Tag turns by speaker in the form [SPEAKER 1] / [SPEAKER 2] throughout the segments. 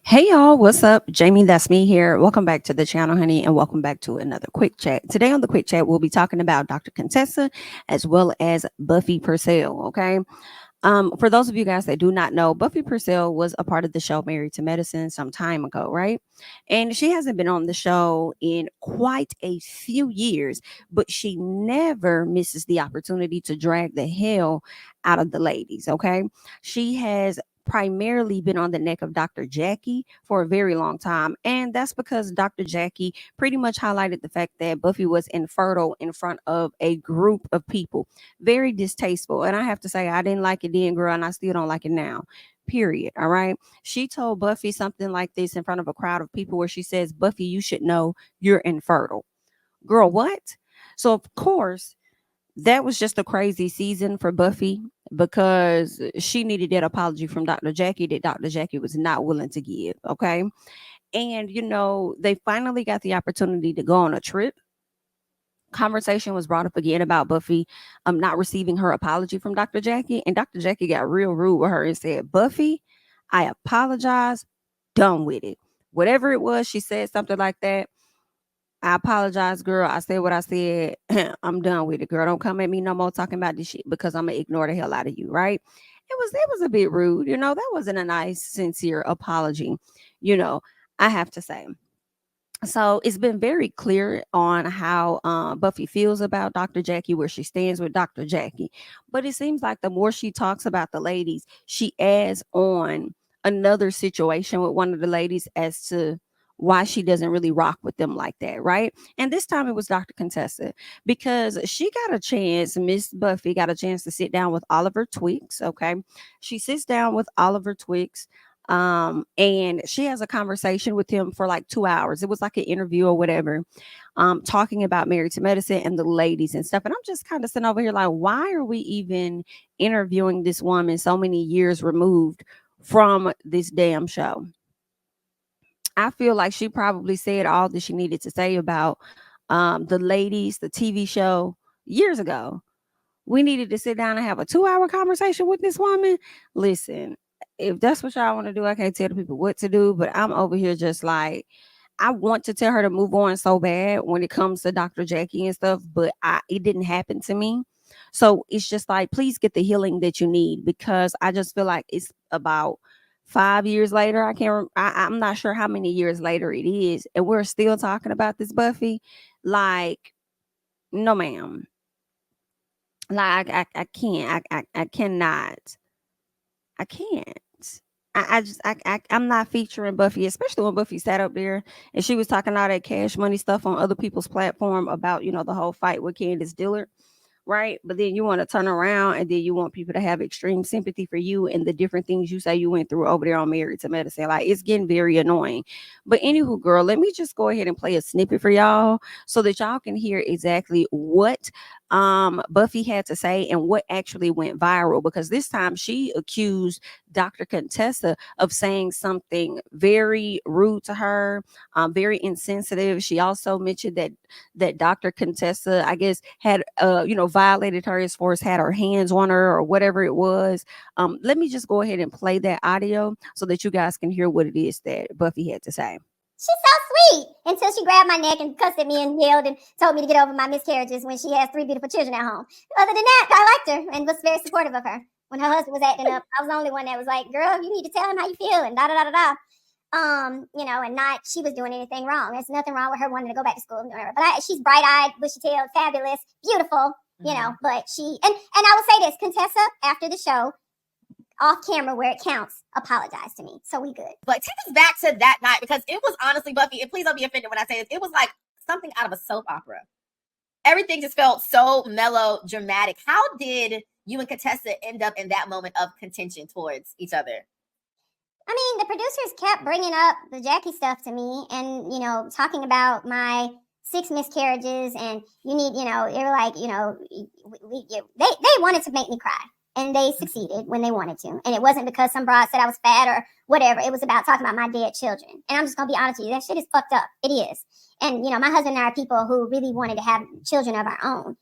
[SPEAKER 1] Hey y'all, what's up? Jamie, that's me here. Welcome back to the channel, honey, and welcome back to another quick chat. Today on the quick chat, we'll be talking about Dr. Contessa as well as Buffy Purcell. Okay. For those of you guys that do not know, Buffy Purcell was a part of the show Married to Medicine some time ago, right? And she hasn't been on the show in quite a few years, but she never misses the opportunity to drag the hell out of the ladies, okay? She has primarily been on the neck of Dr. Jackie for a very long time, and that's because Dr. Jackie pretty much highlighted the fact that Buffy was infertile in front of a group of people. Very distasteful. And I have to say, I didn't like it then, girl, and I still don't like it now. Period. All right. She told Buffy something like this in front of a crowd of people where she says, Buffy, you should know you're infertile. Girl, what? So, of course, that was just a crazy season for Buffy because she needed that apology from Dr. Jackie that Dr. Jackie was not willing to give. Okay. And, they finally got the opportunity to go on a trip. Conversation was brought up again about Buffy not receiving her apology from Dr. Jackie, and Dr. Jackie got real rude with her and said, Buffy, I apologize, done with it. Whatever it was, she said something like that. I apologize, girl. I said what I said. I'm done with it, girl. Don't come at me no more talking about this shit because I'm gonna ignore the hell out of you, right? It was a bit rude, that wasn't a nice, sincere apology, you know, I have to say. So it's been very clear on how Buffy feels about Dr. Jackie, where she stands with Dr. Jackie. But it seems like the more she talks about the ladies, she adds on another situation with one of the ladies as to why she doesn't really rock with them like that, right? And this time it was Dr. Contessa because she got a chance, Miss Buffy got a chance to sit down with Oliver Twix, okay? She sits down with Oliver Twix, and she has a conversation with him for like 2 hours. It was like an interview or whatever, talking about Married to Medicine and the ladies and stuff. And I'm just kind of sitting over here like, why are we even interviewing this woman so many years removed from this damn show? I feel like she probably said all that she needed to say about the ladies, the TV show, years ago. We needed to sit down and have a 2 hour conversation with this woman. Listen, if that's what y'all want to do, I can't tell the people what to do, but I'm over here just like, I want to tell her to move on so bad when it comes to Dr. Jackie and stuff, but it didn't happen to me. So it's just like, please get the healing that you need because I just feel like it's about 5 years later. I'm not sure how many years later it is, and we're still talking about this Buffy. Like, no, ma'am. Like I can't. I cannot. I can't. I'm not featuring Buffy, especially when Buffy sat up there and she was talking all that cash money stuff on other people's platform about, the whole fight with Candace Dillard, right? But then you want to turn around and then you want people to have extreme sympathy for you and the different things you say you went through over there on Married to Medicine. Like, it's getting very annoying. But anywho, girl, let me just go ahead and play a snippet for y'all so that y'all can hear exactly what Buffy had to say and what actually went viral, because this time she accused Dr. Contessa of saying something very rude to her, very insensitive. She also mentioned that Dr. Contessa, I guess, had violated her as far as had her hands on her or whatever it was. Let me just go ahead and play that audio so that you guys can hear what it is that Buffy had to say.
[SPEAKER 2] She's so sweet until she grabbed my neck and cussed at me and yelled and told me to get over my miscarriages when she has 3 beautiful children at home. Other than that, I liked her and was very supportive of her. When her husband was acting up, I was the only one that was like, girl, you need to tell him how you feel and da da da da da. And not she was doing anything wrong. There's nothing wrong with her wanting to go back to school. But she's bright-eyed, bushy-tailed, fabulous, beautiful, but and I will say this, Contessa, after the show, off camera where it counts, apologize to me. So we good.
[SPEAKER 3] But take us back to that night, because it was honestly, Buffy, and please don't be offended when I say this, it was like something out of a soap opera. Everything just felt so melodramatic. How did you and Contessa end up in that moment of contention towards each other?
[SPEAKER 2] I mean, the producers kept bringing up the Jackie stuff to me and, talking about my 6 miscarriages and you need, they were like, they wanted to make me cry. And they succeeded when they wanted to. And it wasn't because some broad said I was fat or whatever. It was about talking about my dead children. And I'm just going to be honest with you. That shit is fucked up. It is. And, my husband and I are people who really wanted to have children of our own.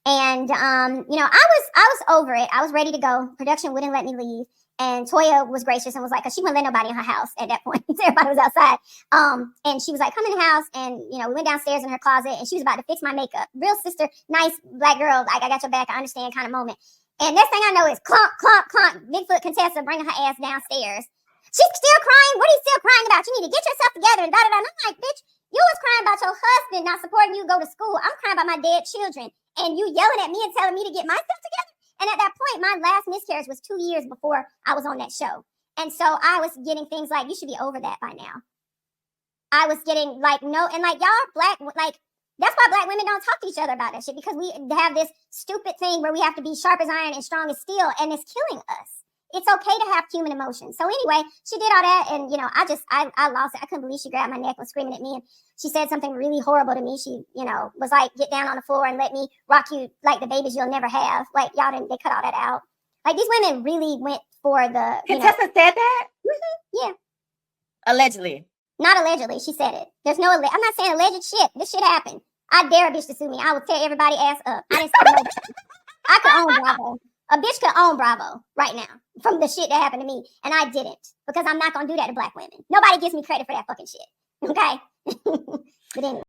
[SPEAKER 2] And, I was over it. I was ready to go. Production wouldn't let me leave. And Toya was gracious and was like, cause she wouldn't let nobody in her house at that point. Everybody was outside. And she was like, come in the house. And, we went downstairs in her closet and she was about to fix my makeup. Real sister, nice black girl. Like, I got your back. I understand kind of moment. And next thing I know is clunk, clunk, clunk. Bigfoot Contessa bringing her ass downstairs. She's still crying. What are you still crying about? You need to get yourself together and da-da-da. And I'm like, bitch, you was crying about your husband not supporting you to go to school. I'm crying about my dead children. And you yelling at me and telling me to get myself together. And at that point, my last miscarriage was 2 years before I was on that show. And so I was getting things like, you should be over that by now. I was getting like, no, and like y'all black, like, that's why black women don't talk to each other about that shit, because we have this stupid thing where we have to be sharp as iron and strong as steel, and it's killing us. It's okay to have human emotions. So anyway, she did all that, and I lost it. I couldn't believe she grabbed my neck and was screaming at me, and she said something really horrible to me. She, was like, get down on the floor and let me rock you like the babies you'll never have. Like, y'all didn't, they cut all that out. Like, these women really went for the,
[SPEAKER 3] Contessa said that?
[SPEAKER 2] Yeah.
[SPEAKER 3] Allegedly.
[SPEAKER 2] Not allegedly, she said it. There's no, I'm not saying alleged shit. This shit happened. I dare a bitch to sue me. I will tear everybody ass up. I didn't say no. I could own Bravo. A bitch could own Bravo right now from the shit that happened to me, and I didn't, because I'm not gonna do that to black women. Nobody gives me credit for that fucking shit. Okay. But anyway.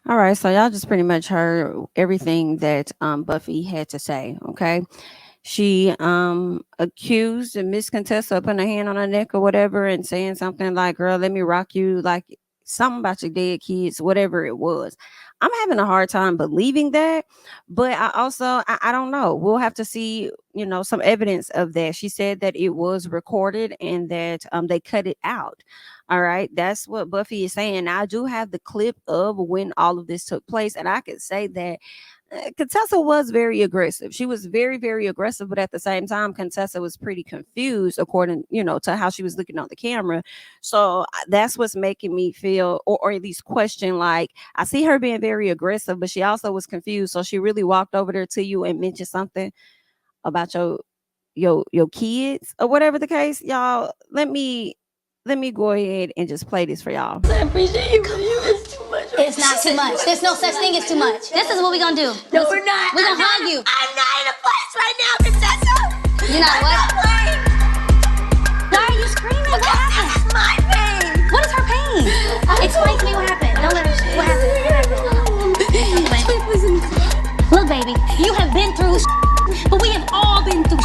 [SPEAKER 1] All right, so y'all just pretty much heard everything that Buffy had to say. Okay, she accused Miss Contessa of putting her hand on her neck or whatever and saying something like, girl, let me rock you, like something about your dead kids, whatever it was. I'm having a hard time believing that, but I don't know. We'll have to see, some evidence of that. She said that it was recorded and that they cut it out. All right, that's what Buffy is saying. I do have the clip of when all of this took place, and I could say that Contessa was very aggressive. She was very, very aggressive, but at the same time, Contessa was pretty confused, according, to how she was looking on the camera. So that's what's making me feel, or at least question, like, I see her being very aggressive, but she also was confused. So she really walked over there to you and mentioned something about your kids or whatever the case. Y'all, let me go ahead and just play this for y'all.
[SPEAKER 4] I appreciate you, but it's too much.
[SPEAKER 5] It's not too much. There's no such thing as too much. This is what we're gonna do.
[SPEAKER 4] No, we're not.
[SPEAKER 5] We're gonna hug you.
[SPEAKER 4] I'm not in a place right now, Contessa.
[SPEAKER 5] You're not what? Why are you screaming? What happened?
[SPEAKER 4] This is my pain.
[SPEAKER 5] What is her pain? Explain to me what happened. Don't let her. What happened? Look, baby, you have been through, but we have all been through.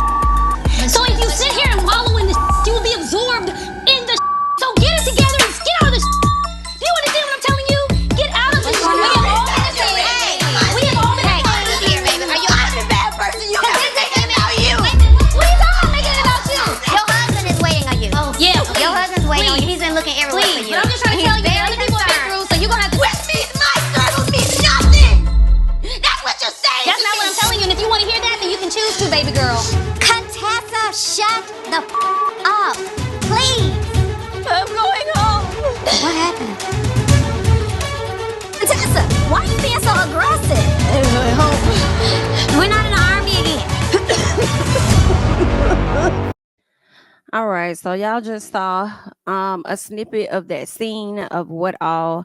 [SPEAKER 5] So if you sit here and wallow in this, you will be absorbed in the. So get it together and get out of this. Do you understand what I'm telling you? Get out of this. We have all been
[SPEAKER 4] here, baby. Are you? I'm a bad person. You have to take it about you.
[SPEAKER 5] What are you talking about making it about you?
[SPEAKER 2] Your husband is waiting on you.
[SPEAKER 5] Oh, yeah.
[SPEAKER 2] Your husband's waiting on you. He's been looking everywhere for
[SPEAKER 5] Please,
[SPEAKER 2] you.
[SPEAKER 5] but I'm just trying to tell you what other people have been through, so you're gonna have to.
[SPEAKER 4] With me, my struggles mean nothing. That's what you're saying.
[SPEAKER 5] That's not what I'm telling you, and if you want to hear that, then you can choose to, baby girl.
[SPEAKER 2] Contessa, shut the up. Please.
[SPEAKER 4] I'm going home.
[SPEAKER 2] What happened? Contessa, why are you being so aggressive?
[SPEAKER 4] I'm going home.
[SPEAKER 2] We're not in the army again.
[SPEAKER 1] All right, so y'all just saw a snippet of that scene of what all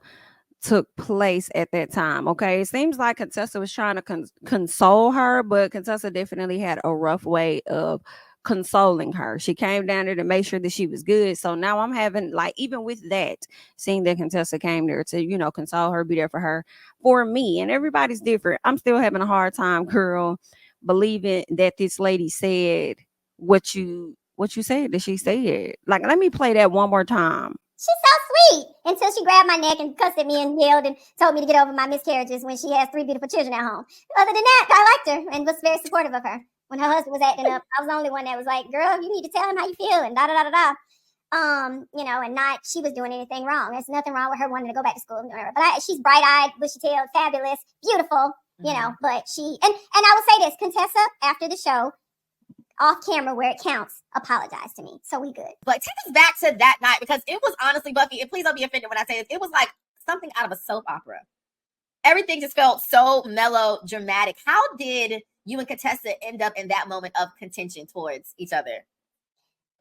[SPEAKER 1] took place at that time. Okay, it seems like Contessa was trying to console her, but Contessa definitely had a rough way of consoling her. She came down there to make sure that she was good. So now I'm having, like, even with that, seeing that Contessa came there to console her, be there for her, for me, and everybody's different, I'm still having a hard time, girl, believing that this lady said what you said that she said. Like, let me play that one more time.
[SPEAKER 2] She's so sweet until she grabbed my neck and cussed at me and yelled and told me to get over my miscarriages when she has 3 beautiful children at home. Other than that, I liked her and was very supportive of her. When her husband was acting up, I was the only one that was like, girl, you need to tell him how you feel and da-da-da-da-da. And not she was doing anything wrong. There's nothing wrong with her wanting to go back to school and whatever. But she's bright-eyed, bushy-tailed, fabulous, beautiful, but she, and I will say this, Contessa, after the show, off camera where it counts, apologize to me. So we good.
[SPEAKER 3] But take us back to that night, because it was honestly, Buffy, and please don't be offended when I say this, it was like something out of a soap opera. Everything just felt so melodramatic. How did you and Contessa end up in that moment of contention towards each other?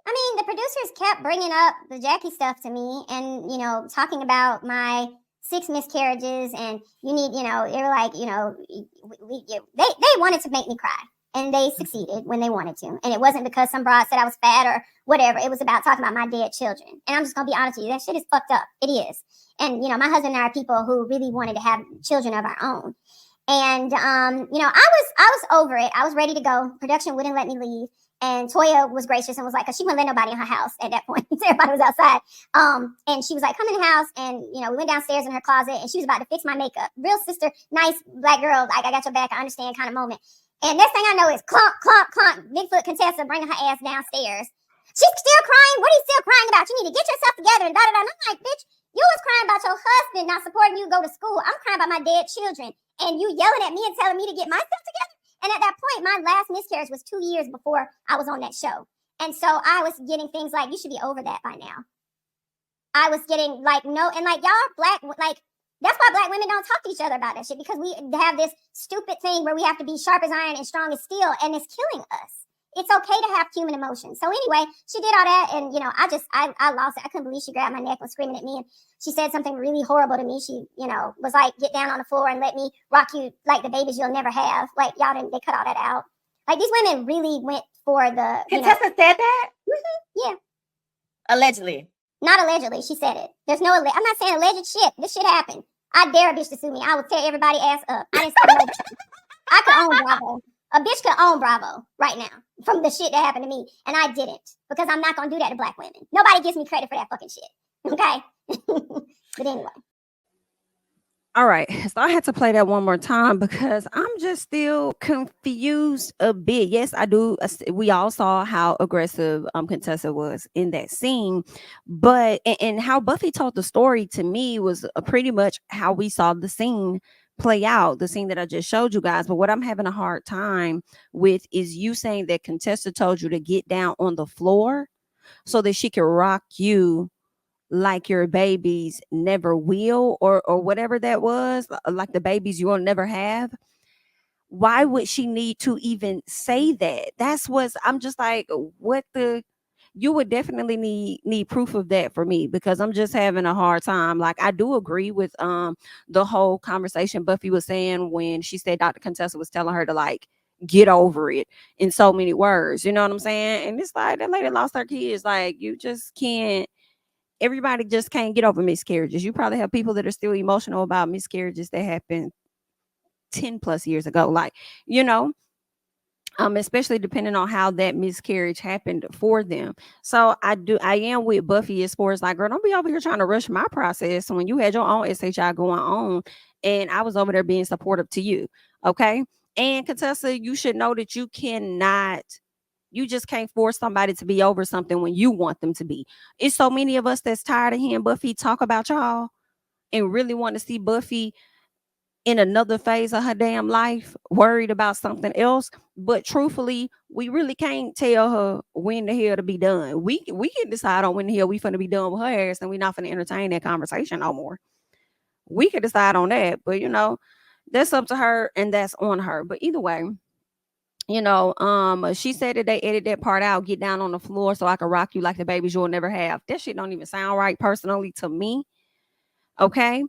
[SPEAKER 2] I mean, the producers kept bringing up the Jackie stuff to me and, talking about my 6 miscarriages and you need, they were like, they wanted to make me cry. And they succeeded when they wanted to. And it wasn't because some broad said I was fat or whatever. It was about talking about my dead children. And I'm just going to be honest with you. That shit is fucked up. It is. And, you know, my husband and I are people who really wanted to have children of our own. And, you know, I was over it. I was ready to go. Production wouldn't let me leave. And Toya was gracious and was like, because she wouldn't let nobody in her house at that point. Everybody was outside. And she was like, come in the house. And, you know, we went downstairs in her closet and she was about to fix my makeup. Real sister, nice black girl. Like, I got your back. I understand kind of moment. And next thing I know is clunk, clunk, clunk. Bigfoot Contessa bringing her ass downstairs. She's still crying. What are you still crying about? You need to get yourself together and da-da-da. And I'm like, bitch, you was crying about your husband not supporting you to go to school. I'm crying about my dead children. And you yelling at me and telling me to get myself together. And at that point, my last miscarriage was 2 years before I was on that show. And so I was getting things like, you should be over that by now. I was getting like, no, and like y'all black, like, that's why black women don't talk to each other about that shit, because we have this stupid thing where we have to be sharp as iron and strong as steel, and it's killing us. It's okay to have human emotions. So anyway, she did all that, and, you know, I lost it. I couldn't believe she grabbed my neck and was screaming at me, and she said something really horrible to me. She, you know, was like, get down on the floor and let me rock you like the babies you'll never have. Like, y'all didn't, they cut all that out. Like, these women really went for the,
[SPEAKER 3] Contessa said that?
[SPEAKER 2] Yeah.
[SPEAKER 3] Allegedly.
[SPEAKER 2] Not allegedly, she said it. There's no, I'm not saying alleged shit. This shit happened. I dare a bitch to sue me. I would tear everybody ass up. I didn't say no bitch. I could own Bravo. A bitch could own Bravo right now from the shit that happened to me. And I didn't, because I'm not going to do that to black women. Nobody gives me credit for that fucking shit. Okay? But anyway.
[SPEAKER 1] All right. So I had to play that one more time because I'm just still confused a bit. Yes, I do. We all saw how aggressive Contessa was in that scene, but and how Buffy told the story to me was pretty much how we saw the scene play out, the scene that I just showed you guys. But what I'm having a hard time with is you saying that Contessa told you to get down on the floor so that she could rock you like your babies never will, or whatever that was, like the babies you will never have. Why would she need to even say that? That's what I'm just like, what the, you would definitely need proof of that for me, because I'm just having a hard time. Like, I do agree with the whole conversation Buffy was saying when she said Dr. Contessa was telling her to like get over it in so many words, you know what I'm saying? And it's like, that lady lost her kids. Like, you just can't, everybody just can't get over miscarriages. You probably have people that are still emotional about miscarriages that happened 10 plus years ago. Like, you know, especially depending on how that miscarriage happened for them. So I am with Buffy as far as like, girl, don't be over here trying to rush my process when you had your own SHI going on and I was over there being supportive to you. Okay. And Contessa, you should know that you just can't force somebody to be over something when you want them to be. It's so many of us that's tired of hearing Buffy talk about y'all and really want to see Buffy in another phase of her damn life, worried about something else. But truthfully, we really can't tell her when the hell to be done. We can decide on when the hell we finna be done with her ass, and we're not finna entertain that conversation no more. We can decide on that, but you know, that's up to her and that's on her. But either way, you know, she said that they edit that part out, get down on the floor so I can rock you like the babies you'll never have. That shit don't even sound right personally to me. Okay.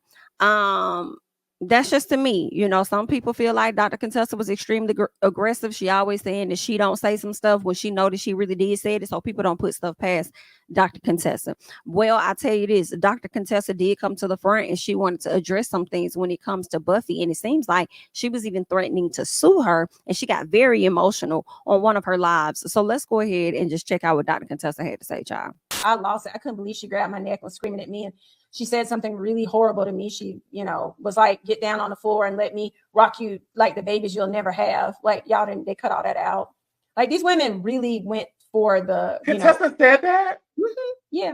[SPEAKER 1] That's just to me. You know, some people feel like Dr. Contessa was extremely aggressive. She always saying that she don't say some stuff when she know that she really did say it, so people don't put stuff past Dr. Contessa. Well, I tell you this, Dr. Contessa did come to the front and she wanted to address some things when it comes to Buffy, and it seems like she was even threatening to sue her, and she got very emotional on one of her lives. So let's go ahead and just check out what Dr. Contessa had to say, child.
[SPEAKER 6] I lost it. I couldn't believe she grabbed my neck and was screaming at me, and she said something really horrible to me. She, you know, was like, get down on the floor and let me rock you like the babies you'll never have. Like, y'all didn't, they cut all that out. Like, these women really went for the,
[SPEAKER 7] Contessa said that?
[SPEAKER 6] Yeah.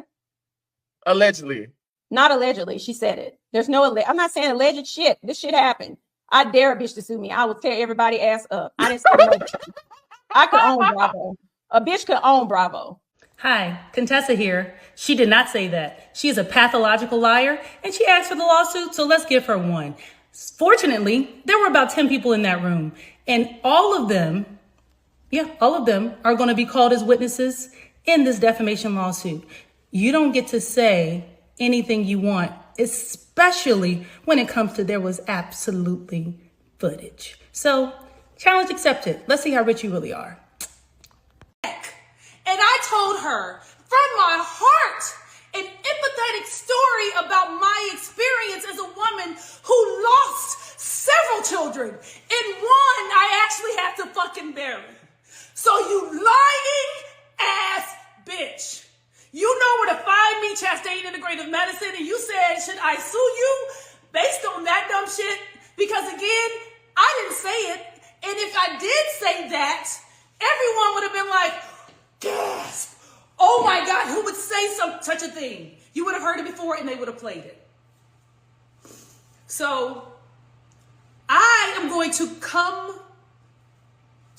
[SPEAKER 7] Allegedly.
[SPEAKER 6] Not allegedly. She said it. There's no, I'm not saying alleged shit. This shit happened. I dare a bitch to sue me. I would tear everybody ass up. I didn't say no. I could own Bravo. A bitch could own Bravo.
[SPEAKER 8] Hi, Contessa here. She did not say that. She is a pathological liar, and she asked for the lawsuit, so let's give her one. Fortunately, there were about 10 people in that room, and all of them are going to be called as witnesses in this defamation lawsuit. You don't get to say anything you want, especially when it comes to there was absolutely footage. So Challenge accepted. Let's see how rich you really are. And I told her from my heart an empathetic story about my experience as a woman who lost several children. And one I actually had to fucking bury. So you lying ass bitch. You know where to find me, Chastain Integrative Medicine, and you said, should I sue you based on that dumb shit? Because again, I didn't say it. And if I did say that, everyone would have been like, gasp. Oh my God, who would say such a thing? You would have heard it before and they would have played it. So I am going to come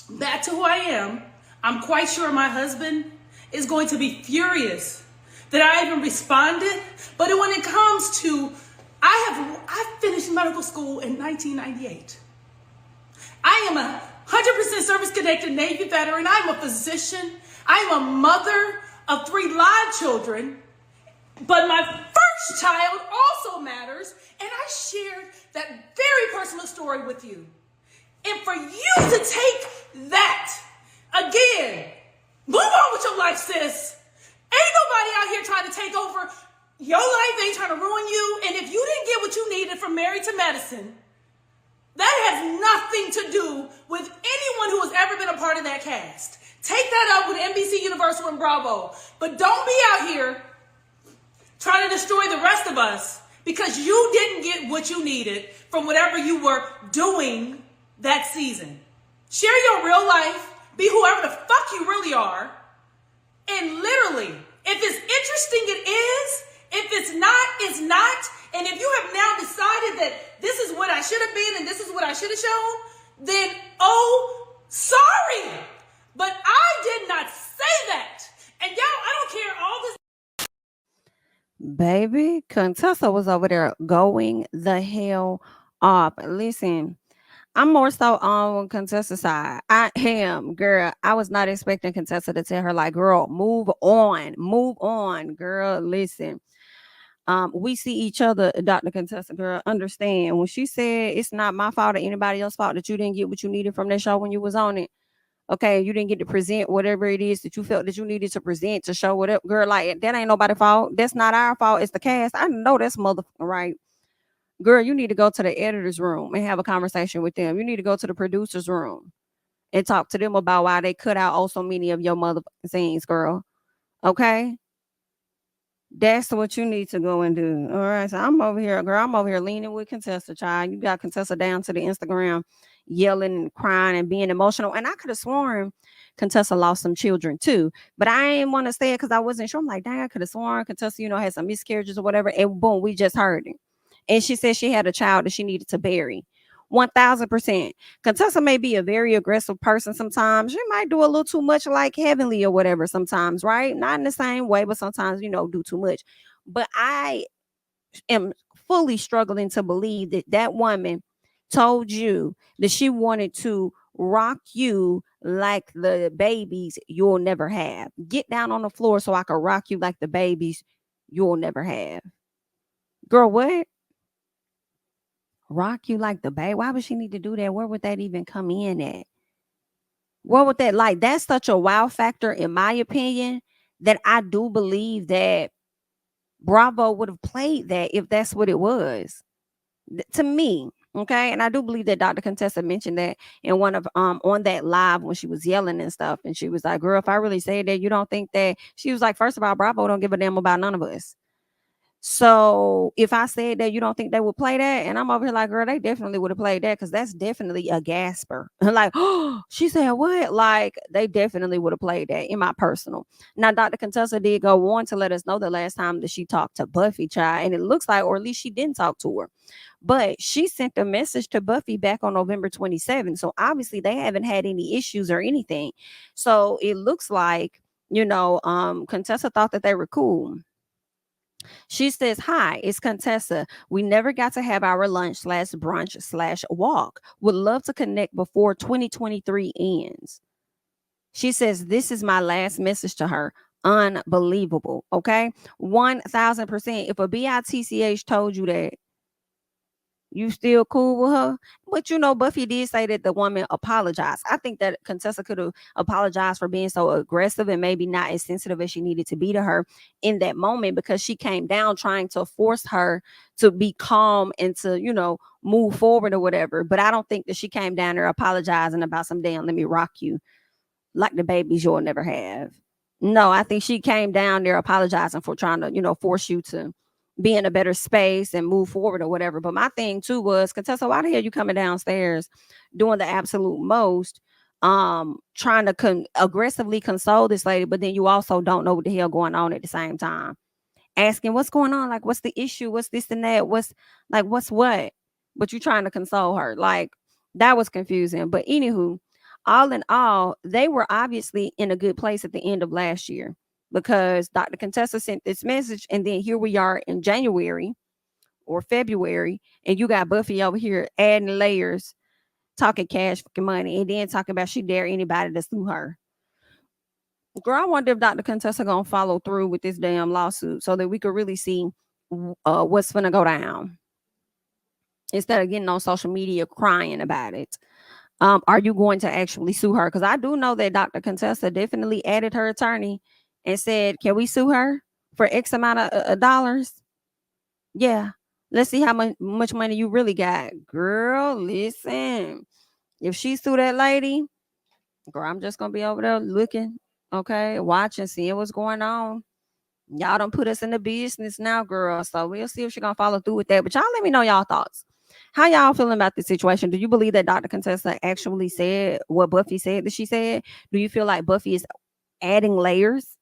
[SPEAKER 8] back to who I am. I'm quite sure my husband is going to be furious that I even responded. But when it comes to, I finished medical school in 1998. I am a 100% service-connected Navy veteran. I'm a physician. I'm a mother of 3 live children. But my first child also matters. And I shared that very personal story with you. And for you to take that, again, move on with your life, sis. Ain't nobody out here trying to take over your life. Ain't trying to ruin you. And if you didn't get what you needed from Married to Medicine, that has nothing to do with anyone who has ever been a part of that cast. Take that up with NBC, Universal, and Bravo. But don't be out here trying to destroy the rest of us because you didn't get what you needed from whatever you were doing that season. Share your real life. Be whoever the fuck you really are. And literally, if it's interesting, it is. If it's not, it's not. And if you have now decided that this is what I should have been and this is what I should have shown, then, oh, sorry. But I did not say that. And y'all, I don't care all this.
[SPEAKER 1] Baby, Contessa was over there going the hell off. Listen, I'm more so on Contessa's side. I am, girl. I was not expecting Contessa to tell her, like, girl, move on, girl. Listen. We see each other, Dr. Contessa, girl, understand. When she said it's not my fault or anybody else's fault that you didn't get what you needed from that show when you was on it. Okay, you didn't get to present whatever it is that you felt that you needed to present to show whatever, girl, like that ain't nobody's fault. That's not our fault. It's the cast. I know that's motherfucking right. Girl, you need to go to the editor's room and have a conversation with them. You need to go to the producer's room and talk to them about why they cut out so many of your motherfucking scenes, girl. Okay? That's what you need to go and do. All right. So I'm over here, girl. I'm over here leaning with Contessa, child. You got Contessa down to the Instagram, yelling and crying and being emotional. And I could have sworn Contessa lost some children too. But I didn't want to say it because I wasn't sure. I'm like, dang, I could have sworn Contessa, had some miscarriages or whatever. And boom, we just heard it. And she said she had a child that she needed to bury. 1000%. Contessa may be a very aggressive person sometimes. She might do a little too much, like Heavenly or whatever sometimes, right? Not in the same way, but sometimes, do too much. But I am fully struggling to believe that that woman told you that she wanted to rock you like the babies you'll never have. Get down on the floor so I can rock you like the babies you'll never have. Girl, what? Rock you like the baby? Why would she need to do that? Where would that even come in at? What would that, like, that's such a wow factor in my opinion that I do believe that Bravo would have played that if that's what it was. To me, okay? And I do believe that Dr. Contessa mentioned that in one of on that live when she was yelling and stuff, and she was like, girl, if I really say that, you don't think that, she was like, first of all, Bravo don't give a damn about none of us. So if I said that, you don't think they would play that? And I'm over here like, girl, they definitely would have played that because that's definitely a gasper. Like, oh, she said what? Like, they definitely would have played that in my personal. Now, Dr. Contessa did go on to let us know the last time that she talked to Buffie, child, and it looks like, or at least she didn't talk to her. But she sent a message to Buffy back on November 27th. So obviously they haven't had any issues or anything. So it looks like, Contessa thought that they were cool. She says, hi, it's Contessa. We never got to have our lunch/brunch/walk. Would love to connect before 2023 ends. She says, this is my last message to her. Unbelievable. Okay. 1000%. If a BITCH told you that, You still cool with her? But you know, Buffy did say that the woman apologized. I think that Contessa could have apologized for being so aggressive and maybe not as sensitive as she needed to be to her in that moment, because she came down trying to force her to be calm and to, you know, move forward or whatever. But I don't think that she came down there apologizing about some damn let me rock you like the babies you'll never have. No, I think she came down there apologizing for trying to, you know, force you to be in a better space and move forward or whatever. But my thing too was, Contessa, why the hell you coming downstairs doing the absolute most, trying to aggressively console this lady, but then you also don't know what the hell going on at the same time. Asking what's going on, like what's the issue, what's this and that, what's what, but you trying to console her. Like that was confusing. But anywho, all in all, they were obviously in a good place at the end of last year, because Dr. Contessa sent this message, and then here we are in January or February, and you got Buffy over here adding layers, talking cash fucking money, and then talking about she dare anybody to sue her. Girl, I wonder if Dr. Contessa gonna follow through with this damn lawsuit so that we could really see what's gonna go down, instead of getting on social media crying about it. Are you going to actually sue her? Because I do know that Dr. Contessa definitely added her attorney and said, can we sue her for X amount of dollars? Yeah. Let's see how much money you really got. Girl, listen. If she sue that lady, girl, I'm just going to be over there looking, okay, watching, seeing what's going on. Y'all done put us in the business now, girl. So we'll see if she's going to follow through with that. But y'all let me know y'all thoughts. How y'all feeling about this situation? Do you believe that Dr. Contessa actually said what Buffy said that she said? Do you feel like Buffy is adding layers?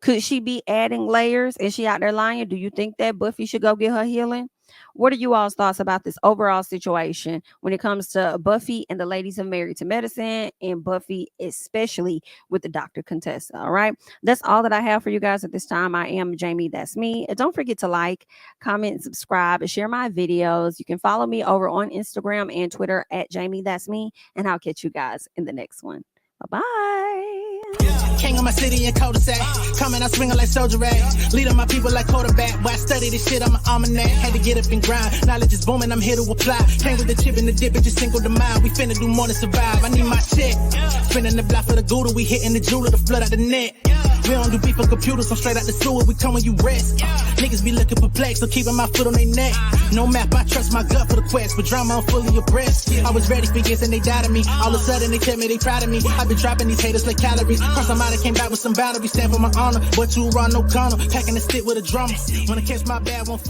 [SPEAKER 1] Could she be adding layers? Is she out there lying? Do you think that Buffy should go get her healing? What are you all's thoughts about this overall situation when it comes to Buffy and the ladies of Married to Medicine, and Buffy especially with the Dr. Contessa? All right. That's all that I have for you guys at this time. I am Jamie. That's me. And don't forget to like, comment, subscribe, and share my videos. You can follow me over on Instagram and Twitter at Jamie. That's me. And I'll catch you guys in the next one. Bye-bye.
[SPEAKER 9] King of my city and cul-de-sac. Coming out swinging like Soldier Ray. Leading my people like quarterback. But I study this shit, I'm an almanac. Had to get up and grind. Knowledge is booming, I'm here to apply. Came with the chip and the dip, it just single the mind. We finna do more than survive. I need my check. Spinning the block for the Gouda. We hitting the jeweler to flood out the net. We don't do beef on computers, so straight out the sewer. We come when you rest. Niggas be looking perplexed, so keeping my foot on their neck. No map, I trust my gut for the quest. But drama, I'm fully abreast. I was ready for years and they doubted me. All of a sudden they tell me they proud of me. I've been dropping these haters like calories. Cross them out, I came back with some boundaries. Stand for my honor, but you run no corner. Packing the stick with a drummer. When I catch my bad one.